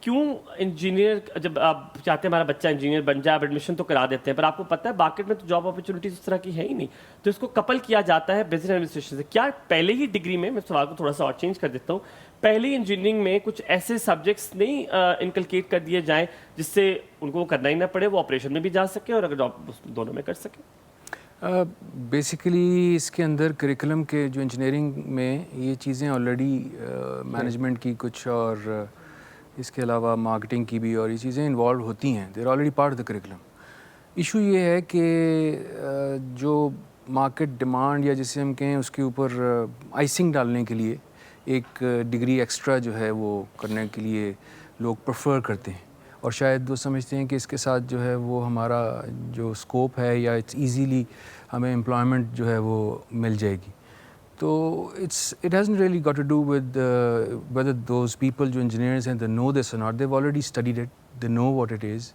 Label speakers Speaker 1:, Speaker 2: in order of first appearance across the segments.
Speaker 1: کیوں انجینئر جب آپ چاہتے ہیں ہمارا بچہ انجینئر بن جائے، آپ ایڈمیشن تو کرا دیتے ہیں، پر آپ کو پتہ ہے مارکیٹ میں تو جاب اپرچونیٹیز اس طرح کی ہے ہی نہیں، تو اس کو کپل کیا جاتا ہے بزنس ایڈمنسٹریشن سے. کیا پہلے ہی ڈگری میں سوال کو تھوڑا سا اور چینج کر دیتا ہوں، پہلی انجینئرنگ میں کچھ ایسے سبجیکٹس نہیں انکلکیٹ کر دیے جائیں جس سے ان کو وہ کرنا ہی نہ پڑے، وہ آپریشن میں بھی جا سکے اور اگر جاب دونوں میں کر سکے؟
Speaker 2: بیسیکلی اس کے اندر کریکولم کے جو انجینئرنگ میں یہ چیزیں آلریڈی مینجمنٹ کی کچھ اور اس کے علاوہ مارکیٹنگ کی بھی اور یہ چیزیں انوالو ہوتی ہیں، there already part of the curriculum. Issue یہ ہے کہ جو مارکیٹ ڈیمانڈ یا جسے ہم کہیں اس کے اوپر آئسنگ ڈالنے کے لیے ایک ڈگری ایکسٹرا جو ہے وہ کرنے کے لیے لوگ پریفر کرتے ہیں، اور شاید وہ سمجھتے ہیں کہ اس کے ساتھ جو ہے وہ ہمارا جو اسکوپ ہے یا اٹس ایزیلی ہمیں امپلائمنٹ جو ہے وہ مل جائے گی. تو it hasn't really got to do with whether those people جو engineers ہیں they know this or not, they've already studied it, they know what it is,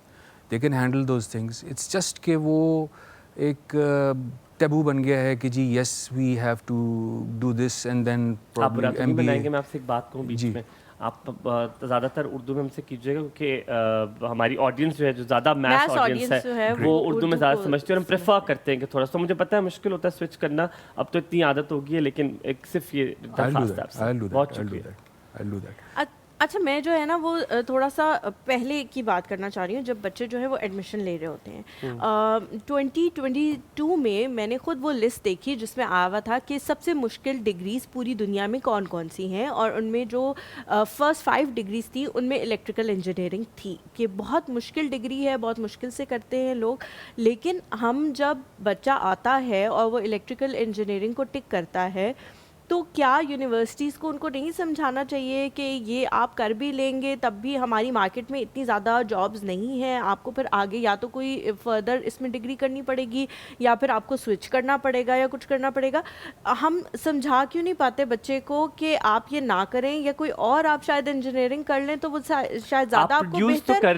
Speaker 2: they can handle those things. It's just کہ وہ ایک taboo بن گیا ہے کہ جی yes we have to do this and then
Speaker 1: آپ برا تو
Speaker 2: ایم
Speaker 1: نہیں
Speaker 2: بی
Speaker 1: بنائیں
Speaker 2: اے.
Speaker 1: گے، میں آپ سے ایک بات کہوں بیچ میں، آپ زیادہ تر اردو میں ہم سے کیجیے گا کیونکہ ہماری آڈینس جو ہے جو زیادہ میتھس آڈینس ہے وہ اردو میں زیادہ سمجھتے ہیں اور ہم پریفر کرتے ہیں کہ تھوڑا سا، مجھے پتہ ہے مشکل ہوتا ہے سوئچ کرنا، اب تو اتنی عادت ہو گئی ہے، لیکن ایک صرف یہ درخواست ہے آپ سے. بہت شکریہ.
Speaker 3: اچھا میں جو ہے نا وہ تھوڑا سا پہلے کی بات کرنا چاہ رہی ہوں، جب بچے جو ہے وہ ایڈمیشن لے رہے ہوتے ہیں. 2022 میں نے خود وہ لسٹ دیکھی جس میں آیا ہوا تھا کہ سب سے مشکل ڈگریز پوری دنیا میں کون کون سی ہیں، اور ان میں جو فرسٹ 5 ڈگریز تھی ان میں الیکٹریکل انجینئرنگ تھی، کہ بہت مشکل ڈگری ہے، بہت مشکل سے کرتے ہیں لوگ. لیکن ہم جب بچہ آتا ہے اور وہ الیکٹریکل انجینئرنگ کو ٹک کرتا ہے تو کیا یونیورسٹیز کو ان کو نہیں سمجھانا چاہیے کہ یہ آپ کر بھی لیں گے تب بھی ہماری مارکیٹ میں اتنی زیادہ جابز نہیں ہیں، آپ کو پھر آگے یا تو کوئی فردر اس میں ڈگری کرنی پڑے گی یا پھر آپ کو سوئچ کرنا پڑے گا یا کچھ کرنا پڑے گا. ہم سمجھا کیوں نہیں پاتے بچے کو کہ آپ یہ نہ کریں یا کوئی اور آپ شاید انجینئرنگ کر لیں تو وہ شاید زیادہ آپ کو بہتر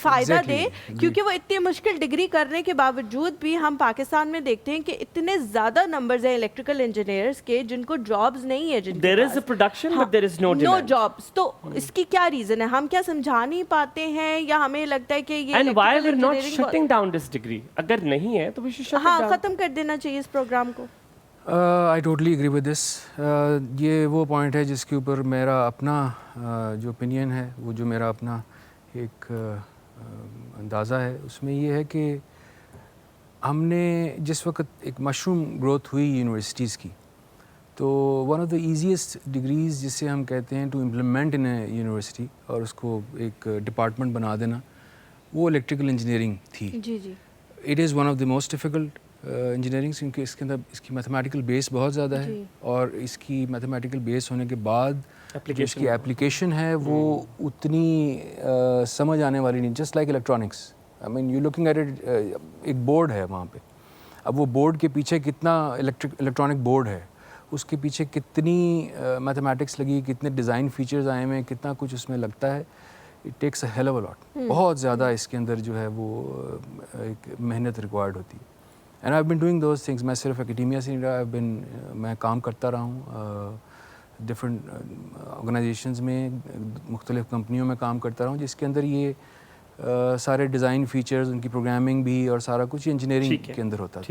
Speaker 3: فائدہ دے، کیونکہ وہ اتنی مشکل ڈگری کرنے کے باوجود بھی ہم پاکستان میں دیکھتے ہیں کہ اتنے زیادہ نمبرز ہیں الیکٹریکل کے جن کو جابز نہیں ہے، جن
Speaker 1: there is a production but there is no
Speaker 3: no
Speaker 1: demand.
Speaker 3: jobs. تو اس کی کیا ریزن ہے؟ ہم کیا سمجھا نہیں پاتے ہیں یا ہمیں لگتا ہے کہ یہ
Speaker 1: and why we're not shutting down this degree؟ اگر نہیں ہے تو we should shut it down.
Speaker 3: ختم کر دینا چاہیے اس پروگرام کو.
Speaker 2: I totally agree with this. یہ وہ پوائنٹ ہے جس کے اوپر میرا اپنا جو اوپینین ہے، وہ جو میرا اپنا ایک اندازہ ہے اس میں یہ ہے کہ ہم نے جس وقت ایک مشروم گروتھ ہوئی یونیورسٹیز کی، تو one of the easiest degrees جسے ہم کہتے ہیں to implement in a university اور اس کو ایک ڈپارٹمنٹ بنا دینا، وہ الیکٹریکل انجینئرنگ تھی.
Speaker 3: جی جی.
Speaker 2: It is one of the most difficult engineering کیونکہ اس کے اندر اس کی میتھمیٹیکل بیس بہت زیادہ ہے، اور اس کی میتھمیٹیکل بیس ہونے کے بعد اس کی اپلیکیشن ہے وہ اتنی سمجھ آنے والی نہیں. Just like electronics, I mean you looking at it, ایک بورڈ ہے وہاں پہ، اب وہ بورڈ کے پیچھے کتنا الیکٹرانک بورڈ ہے، اس کے پیچھے کتنی میتھمیٹکس لگی، کتنے ڈیزائن فیچرز آئے ہوئے ہیں، کتنا کچھ اس میں لگتا ہے. It takes a hell of a lot, بہت زیادہ اس کے اندر جو ہے وہ ایک محنت ریکوائرڈ ہوتی ہے. And I been doing those things. میں صرف اکیڈیمیا سے نہیں رہا، میں کام کرتا رہا ہوں ڈفرینٹ آرگنائزیشنز میں، مختلف کمپنیوں میں کام کرتا رہا ہوں جس کے اندر یہ سارے ڈیزائن فیچرز، ان کی پروگرامنگ بھی اور سارا کچھ انجینئرنگ کے اندر ہوتا تھا.